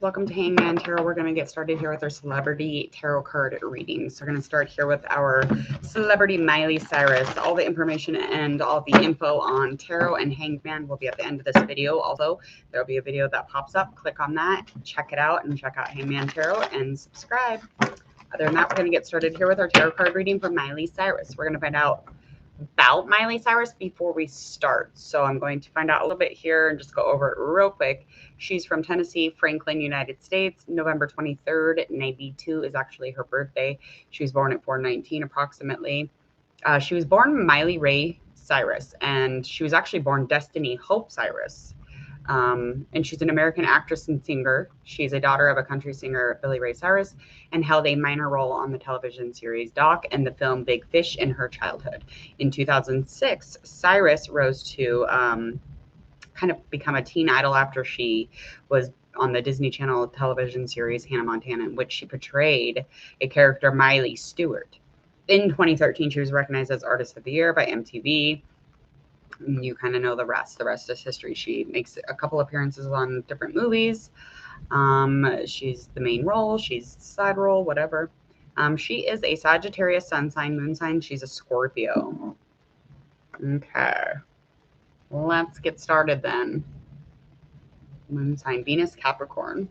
Welcome to Hangman Tarot. We're going to get started here with our celebrity tarot card readings. So we're going to start here with our celebrity Miley Cyrus. All the information and all the info on tarot and Hangman will be at the end of this video. Also, there will be a video that pops up. Click on that, check it out, and check out Hangman Tarot and subscribe. Other than that, we're going to get started here with our tarot card reading for Miley Cyrus. We're going to find out about Miley Cyrus before we start. So I'm going to find out a little bit here and just go over it real quick. She's from Tennessee, Franklin, United States. November 23rd, 92 is actually her birthday. She was born at 4:19 approximately. She was born Miley Ray Cyrus, and she was actually born Destiny Hope Cyrus. And she's an American actress and singer. She's a daughter of a country singer, Billy Ray Cyrus, and held a minor role on the television series Doc and the film Big Fish in her childhood. In 2006, Cyrus rose to kind of become a teen idol after she was on the Disney Channel television series Hannah Montana, in which she portrayed a character, Miley Stewart. In 2013, she was recognized as Artist of the Year by MTV. You kind of know the rest. The rest is history. She makes a couple appearances on different movies. She's the main role. She's the side role, whatever. She is a Sagittarius sun sign, moon sign. She's a Scorpio. Okay. Let's get started then. Moon sign, Venus, Capricorn.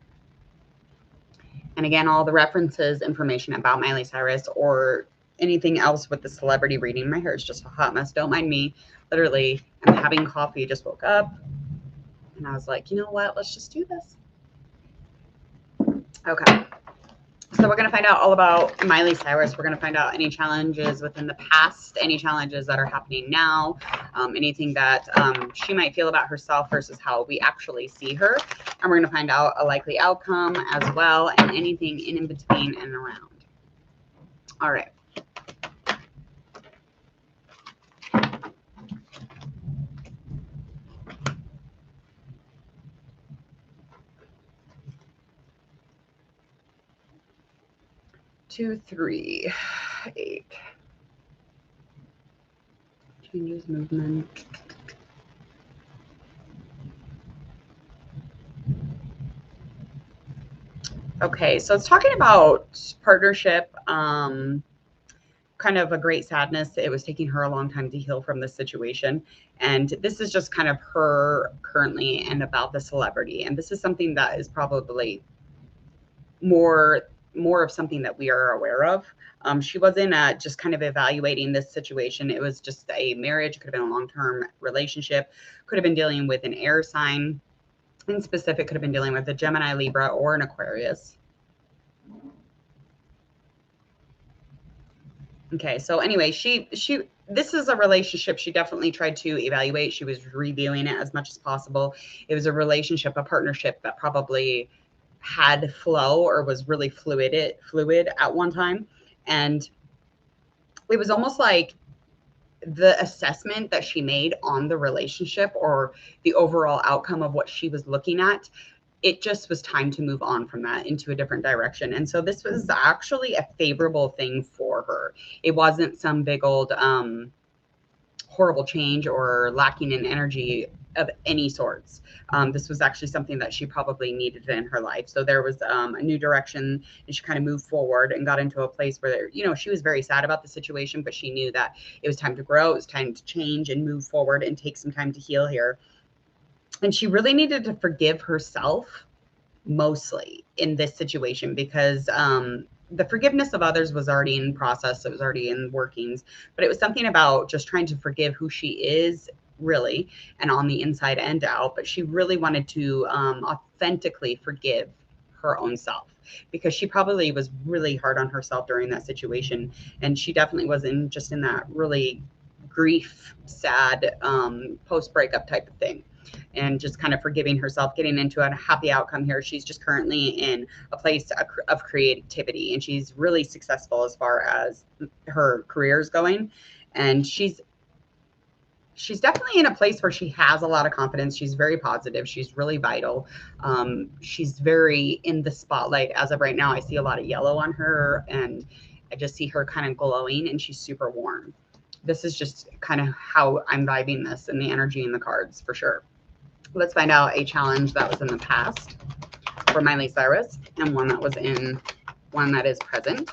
And again, all the references, information about Miley Cyrus or anything else with the celebrity reading. My hair is just a hot mess. Don't mind me. Literally, I'm having coffee, just woke up, and I was like, you know what? Let's just do this. Okay. So we're going to find out all about Miley Cyrus. We're going to find out any challenges within the past, any challenges that are happening now, anything that she might feel about herself versus how we actually see her. And we're going to find out a likely outcome as well, and anything in between and around. All right. Two, 3, 8. Changes, movement. Okay, so it's talking about partnership, kind of a great sadness. It was taking her a long time to heal from this situation. And this is just kind of her currently and about the celebrity. And this is something that is probably more of something that we are aware of. She wasn't just kind of evaluating this situation. It was just a marriage, could have been a long-term relationship, could have been dealing with an air sign. In specific, could have been dealing with a Gemini, Libra, or an Aquarius. Okay, so anyway, this is a relationship she definitely tried to evaluate. She was reviewing it as much as possible. It was a relationship, a partnership that probably had flow or was really fluid at one time. And it was almost like the assessment that she made on the relationship or the overall outcome of what she was looking at, it just was time to move on from that into a different direction. And so this was actually a favorable thing for her. It wasn't some big old horrible change or lacking in energy of any sorts. This was actually something that she probably needed in her life. So there was a new direction, and she kind of moved forward and got into a place where, you know, she was very sad about the situation, but she knew that it was time to grow. It was time to change and move forward and take some time to heal here. And she really needed to forgive herself mostly in this situation because the forgiveness of others was already in process. It was already in workings, but it was something about just trying to forgive who she is really and on the inside and out. But she really wanted to authentically forgive her own self because she probably was really hard on herself during that situation. And she definitely was in just in that really grief, sad, post-breakup type of thing. And just kind of forgiving herself, getting into a happy outcome here. She's just currently in a place of creativity, and she's really successful as far as her career is going. And she's definitely in a place where she has a lot of confidence. She's very positive. She's really vital. She's very in the spotlight as of right now. I see a lot of yellow on her, and I just see her kind of glowing, and she's super warm. This is just kind of how I'm vibing this and the energy in the cards for sure. Let's find out a challenge that was in the past for for Miley Cyrus and one that was in, one that is present.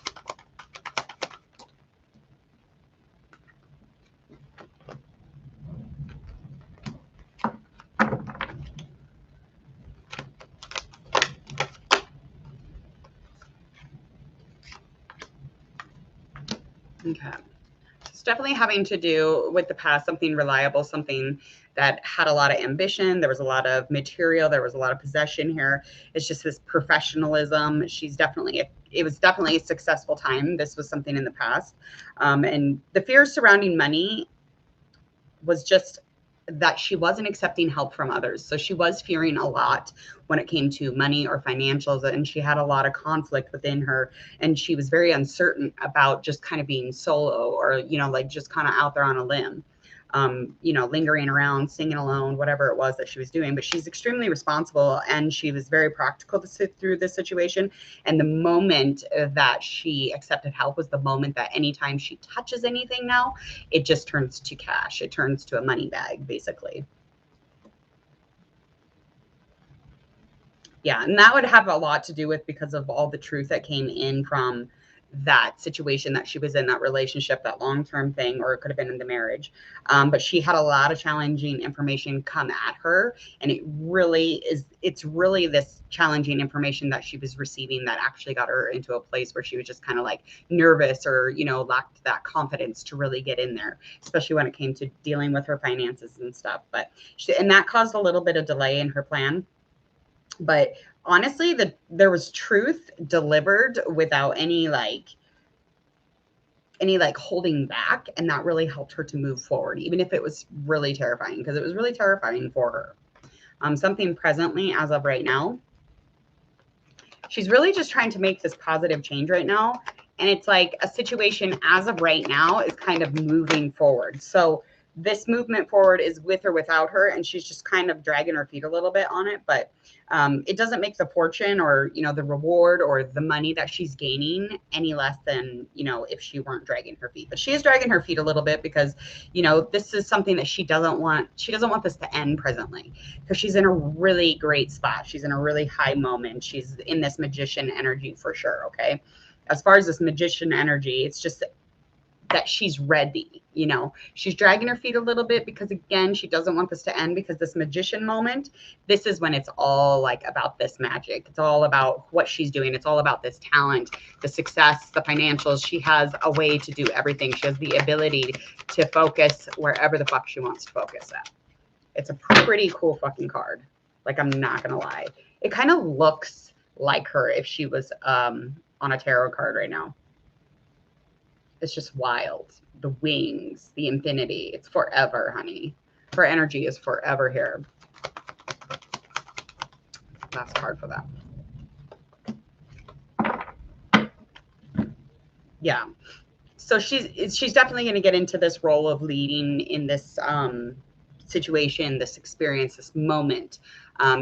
Okay. It's definitely having to do with the past, something reliable, something that had a lot of ambition. There was a lot of material. There was a lot of possession here. It's just this professionalism. She's definitely, it was definitely a successful time. This was something in the past. And the fears surrounding money was just that she wasn't accepting help from others. So she was fearing a lot when it came to money or financials, and she had a lot of conflict within her, and she was very uncertain about just kind of being solo or, you know, like just kind of out there on a limb. You know, lingering around, singing alone, whatever it was that she was doing. But she's extremely responsible, and she was very practical to sit through this situation. And the moment that she accepted help was the moment that anytime she touches anything now, it just turns to cash. It turns to a money bag, basically. Yeah, and that would have a lot to do with because of all the truth that came in from that situation that she was in, that relationship, that long-term thing, or it could have been in the marriage. But she had a lot of challenging information come at her, and it's really this challenging information that she was receiving that actually got her into a place where she was just kind of like nervous, or, you know, lacked that confidence to really get in there, especially when it came to dealing with her finances and stuff. But and that caused a little bit of delay in her plan. But honestly, there was truth delivered without any like holding back, and that really helped her to move forward, even if it was really terrifying, because it was really terrifying for her. Something presently, as of right now, she's really just trying to make this positive change right now, and it's like a situation as of right now is kind of moving forward. So this movement forward is with or without her, and she's just kind of dragging her feet a little bit on it. But it doesn't make the fortune, or, you know, the reward or the money that she's gaining any less than, you know, if she weren't dragging her feet. But she is dragging her feet a little bit because, you know, this is something that she doesn't want. She doesn't want this to end presently, because she's in a really great spot. She's in a really high moment. She's in this magician energy for sure. Okay. As far as this magician energy, it's just that she's ready, you know. She's dragging her feet a little bit because, again, she doesn't want this to end, because this magician moment, this is when it's all like about this magic. It's all about what she's doing. It's all about this talent, the success, the financials. She has a way to do everything. She has the ability to focus wherever the fuck she wants to focus at. It's a pretty cool fucking card. Like, I'm not gonna lie. It kind of looks like her if she was on a tarot card right now. It's just wild. The wings, the infinity. It's forever, honey. Her energy is forever here. Last card for that. Yeah. So she's definitely going to get into this role of leading in this situation, this experience, this moment.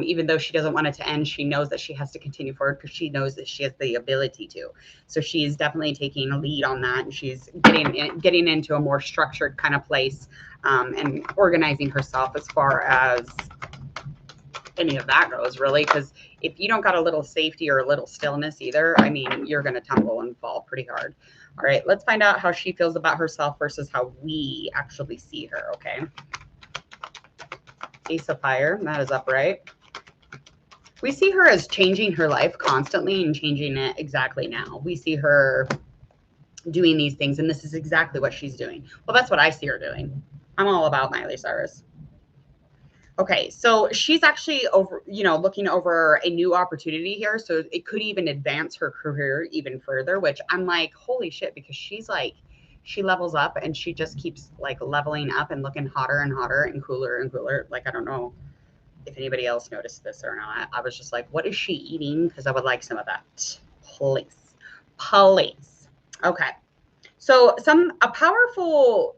Even though she doesn't want it to end, she knows that she has to continue forward, because she knows that she has the ability to. So she is definitely taking a lead on that, and she's getting into a more structured kind of place, and organizing herself as far as any of that goes, really. Because if you don't got a little safety or a little stillness either, I mean, you're going to tumble and fall pretty hard. All right, let's find out how she feels about herself versus how we actually see her, okay? Ace of Fire, that is upright. We see her as changing her life constantly and changing it exactly now. We see her doing these things, and this is exactly what she's doing. Well, that's what I see her doing. I'm all about Miley Cyrus. Okay, so she's actually looking over a new opportunity here. So it could even advance her career even further, which I'm like, holy shit, because she's like, she levels up, and she just keeps like leveling up and looking hotter and hotter and cooler and cooler. Like, I don't know if anybody else noticed this or not. I was just like, what is she eating? Because I would like some of that. Please. Okay. So a powerful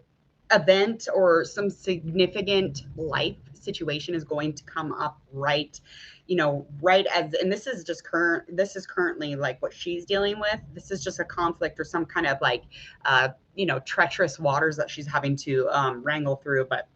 event or some significant life situation is going to come up right as, and this is currently like what she's dealing with. This is just a conflict or some kind of like treacherous waters that she's having to wrangle through. But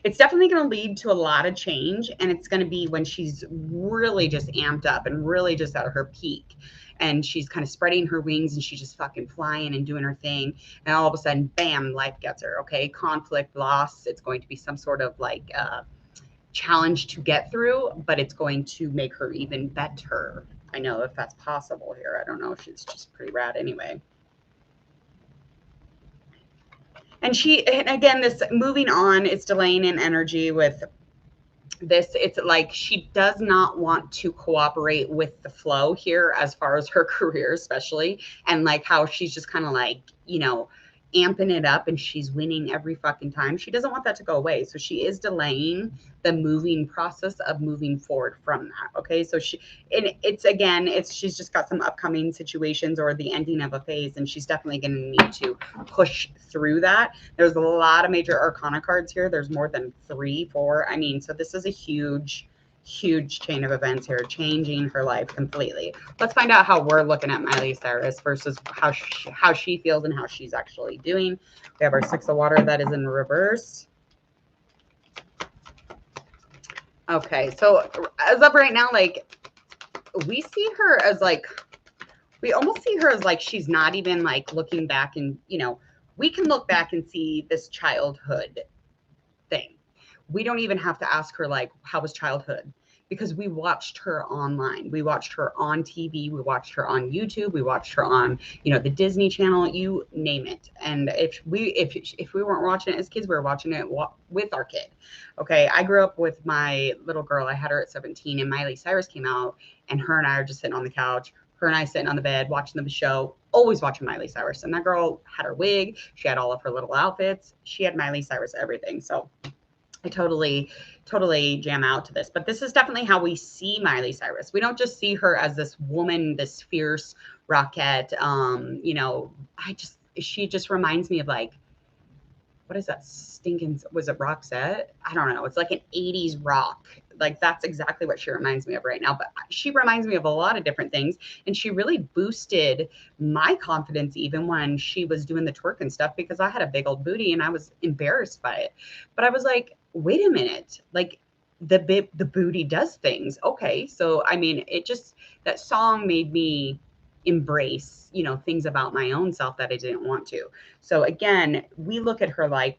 It's definitely going to lead to a lot of change, and it's going to be when she's really just amped up and really just at her peak, and she's kind of spreading her wings and she's just fucking flying and doing her thing, and all of a sudden bam, life gets her. Okay, conflict, loss, it's going to be some sort of like challenge to get through, but it's going to make her even better. I know if that's possible here. I don't know, she's just pretty rad anyway. And again, this moving on, it's delaying in energy with this. It's like she does not want to cooperate with the flow here as far as her career, especially, and like how she's just kind of like, amping it up and she's winning every fucking time. She doesn't want that to go away. So she is delaying the moving process of moving forward from that. Okay. So she's just got some upcoming situations or the ending of a phase, and she's definitely going to need to push through that. There's a lot of major arcana cards here. There's more than 3, 4. I mean, so this is a huge chain of events here, changing her life completely. Let's find out how we're looking at Miley Cyrus versus how she feels and how she's actually doing. We have our 6 of water that is in reverse. Okay, so as of right now, like, we see her as like, we almost see her as like she's not even like looking back, and we can look back and see this childhood thing. We don't even have to ask her like, how was childhood? Because we watched her online. We watched her on TV. We watched her on YouTube. We watched her on, the Disney Channel, you name it. And if we weren't watching it as kids, we were watching it with our kid. Okay. I grew up with my little girl. I had her at 17, and Miley Cyrus came out, and her and I are just sitting on the couch. Her and I sitting on the bed watching the show, always watching Miley Cyrus. And that girl had her wig. She had all of her little outfits. She had Miley Cyrus, everything. So I totally jam out to this, but this is definitely how we see Miley Cyrus. We don't just see her as this woman, this fierce rockette. She just reminds me of like, what is that stinking, was it Roxette? I don't know. It's like an 80s rock. Like that's exactly what she reminds me of right now. But she reminds me of a lot of different things. And she really boosted my confidence even when she was doing the twerk and stuff, because I had a big old booty and I was embarrassed by it. But I was like, wait a minute, like the booty does things. Okay. So, I mean, that song made me embrace, things about my own self that I didn't want to. So again, we look at her like,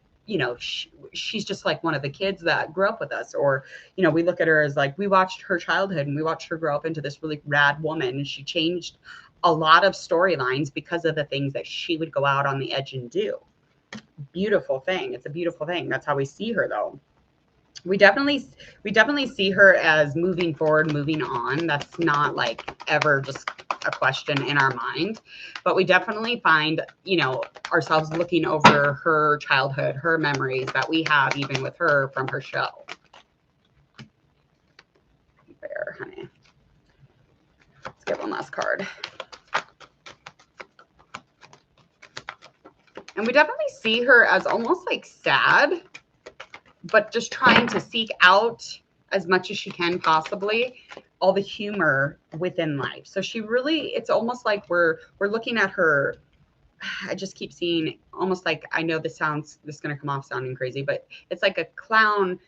she's just like one of the kids that grew up with us, or, we look at her as like, we watched her childhood and we watched her grow up into this really rad woman. And she changed a lot of storylines because of the things that she would go out on the edge and do. Beautiful thing. It's a beautiful thing. That's how we see her though. We definitely see her as moving forward, moving on. That's not like ever just a question in our mind, but we definitely find, ourselves looking over her childhood, her memories that we have even with her from her show. There, honey. Let's get one last card. And we definitely see her as almost like sad, but just trying to seek out as much as she can possibly all the humor within life. So she really, it's almost like we're looking at her. I just keep seeing almost like, I know this is going to come off sounding crazy, but it's like a clown,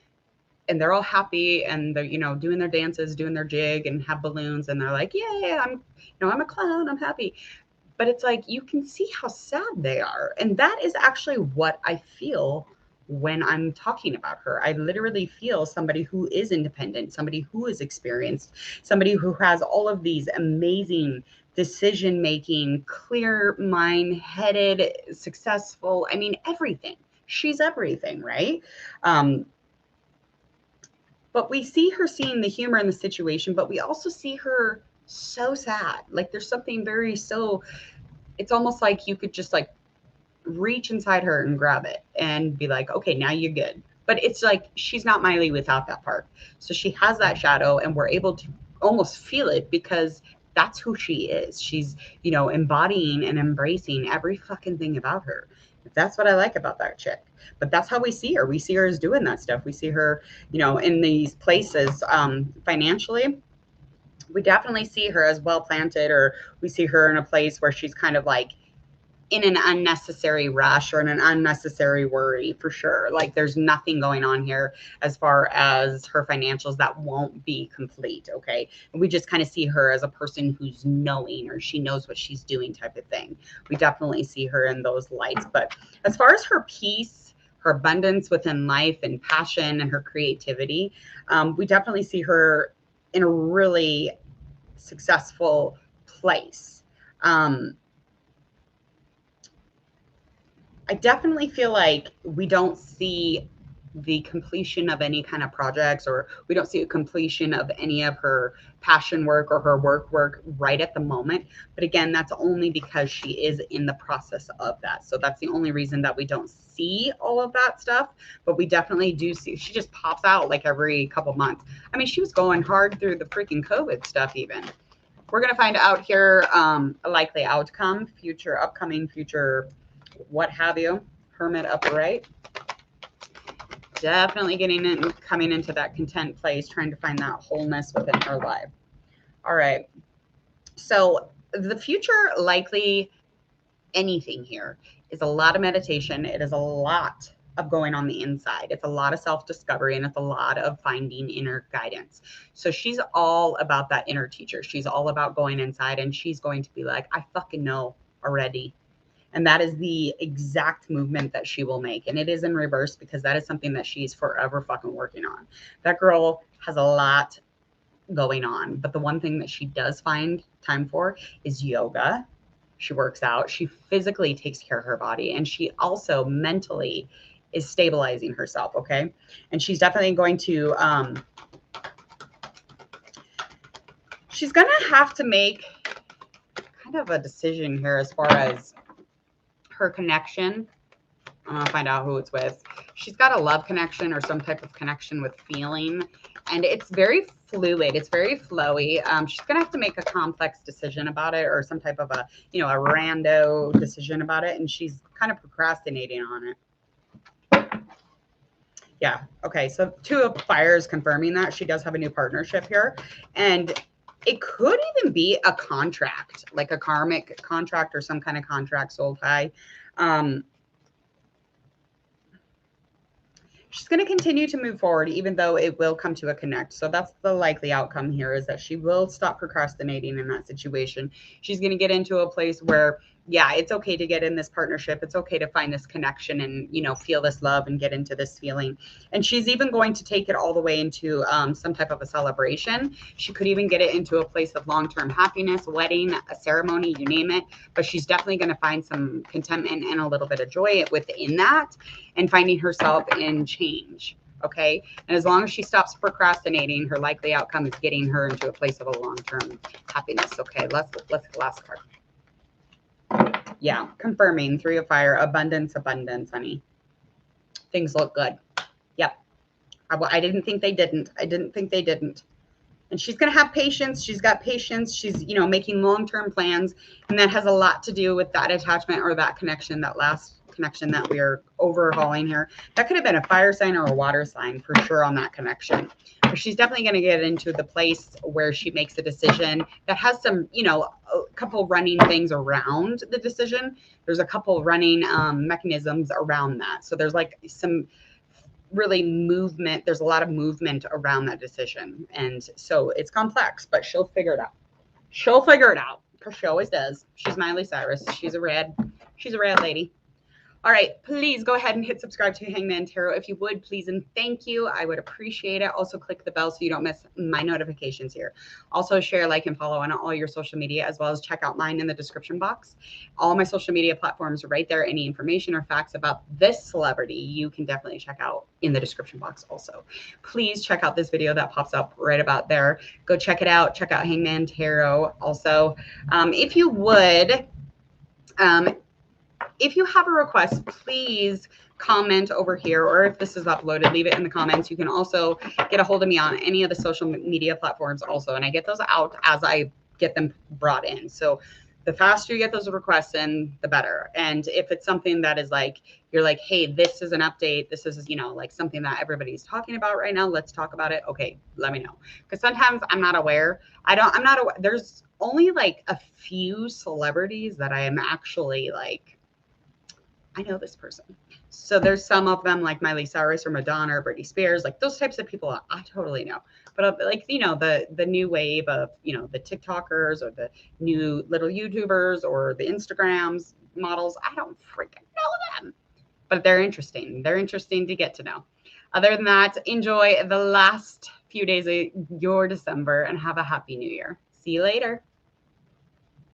and they're all happy and they're, doing their dances, doing their jig and have balloons. And they're like, yeah, I'm a clown. I'm happy. But it's like, you can see how sad they are. And that is actually what I feel when I'm talking about her. I literally feel somebody who is independent, somebody who is experienced, somebody who has all of these amazing decision-making, clear mind-headed, successful. I mean, everything. She's everything, right? But we see her seeing the humor in the situation, but we also see her so sad. Like there's something it's almost like you could just like reach inside her and grab it and be like, okay, now you're good. But it's like, she's not Miley without that part. So she has that shadow, and we're able to almost feel it because that's who she is. She's, embodying and embracing every fucking thing about her. That's what I like about that chick. But that's how we see her. We see her as doing that stuff. We see her, in these places, financially. We definitely see her as well planted, or we see her in a place where she's kind of like in an unnecessary rush or in an unnecessary worry for sure. Like there's nothing going on here as far as her financials that won't be complete. Okay. And we just kind of see her as a person who's knowing, or she knows what she's doing type of thing. We definitely see her in those lights. But as far as her peace, her abundance within life and passion and her creativity, we definitely see her in a really successful place. I definitely feel like we don't see the completion of any kind of projects, or we don't see a completion of any of her passion work or her work right at the moment. But again, that's only because she is in the process of that. So that's the only reason that we don't see all of that stuff. But we definitely do see, she just pops out like every couple months. I mean, she was going hard through the freaking COVID stuff even. We're going to find out here a likely outcome, upcoming future, what have you. Hermit upright. Definitely coming into that content place, trying to find that wholeness within her life. All right. So the future, likely anything here, is a lot of meditation. It is a lot of going on the inside. It's a lot of self-discovery, and it's a lot of finding inner guidance. So she's all about that inner teacher. She's all about going inside, and she's going to be like, I fucking know already. And that is the exact movement that she will make. And it is in reverse, because that is something that she's forever fucking working on. That girl has a lot going on. But the one thing that she does find time for is yoga. She works out. She physically takes care of her body. And she also mentally is stabilizing herself. Okay. And she's definitely going to, she's going to have to make kind of a decision here as far as her connection. I'm going to find out who it's with. She's got a love connection or some type of connection with feeling. And it's very fluid. It's very flowy. She's going to have to make a complex decision about it, or some type of a rando decision about it. And she's kind of procrastinating on it. Yeah. Okay. So 2 of fire is confirming that she does have a new partnership here. And it could even be a contract, like a karmic contract or some kind of contract, soul tie. She's going to continue to move forward, even though it will come to a connect. So that's the likely outcome here, is that she will stop procrastinating in that situation. She's going to get into a place where, yeah, it's okay to get in this partnership. It's okay to find this connection and, feel this love and get into this feeling. And she's even going to take it all the way into some type of a celebration. She could even get it into a place of long-term happiness, wedding, a ceremony, you name it. But she's definitely going to find some contentment and a little bit of joy within that, and finding herself in change. Okay. And as long as she stops procrastinating, her likely outcome is getting her into a place of a long-term happiness. Okay. Let's last card. Yeah. Confirming 3 of fire, abundance, honey. Things look good. Yep. I didn't think they didn't. And she's going to have patience. She's got patience. She's, making long-term plans. And that has a lot to do with that attachment or that connection, that last connection that we are overhauling here. That could have been a fire sign or a water sign for sure on that connection. But she's definitely going to get into the place where she makes a decision that has some, a couple running things around the decision. There's a couple running mechanisms around that. So there's like some really movement. There's a lot of movement around that decision. And so it's complex, but she'll figure it out. Because she always does. She's Miley Cyrus. She's a rad lady. All right, please go ahead and hit subscribe to Hangman Tarot if you would, please, and thank you. I would appreciate it. Also, click the bell so you don't miss my notifications here. Also, share, like, and follow on all your social media, as well as check out mine in the description box. All my social media platforms are right there. Any information or facts about this celebrity, you can definitely check out in the description box also. Please check out this video that pops up right about there. Go check it out. Check out Hangman Tarot also. If you would, if you have a request, please comment over here, or if this is uploaded, leave it in the comments. You can also get a hold of me on any of the social media platforms also, and I get those out as I get them brought in. So the faster you get those requests in, the better. And if it's something that is like, you're like, hey, this is an update, this is, like something that everybody's talking about right now, let's talk about it. Okay, let me know. Because sometimes I'm not aware. I'm not aware. There's only like a few celebrities that I am actually like I know this person. So there's some of them like Miley Cyrus or Madonna or Britney Spears, like those types of people I totally know. But like, you know, the new wave of, you know, the TikTokers or the new little YouTubers or the Instagrams models, I don't freaking know them. But they're interesting. They're interesting to get to know. Other than that, enjoy the last few days of your December and have a happy new year. See you later.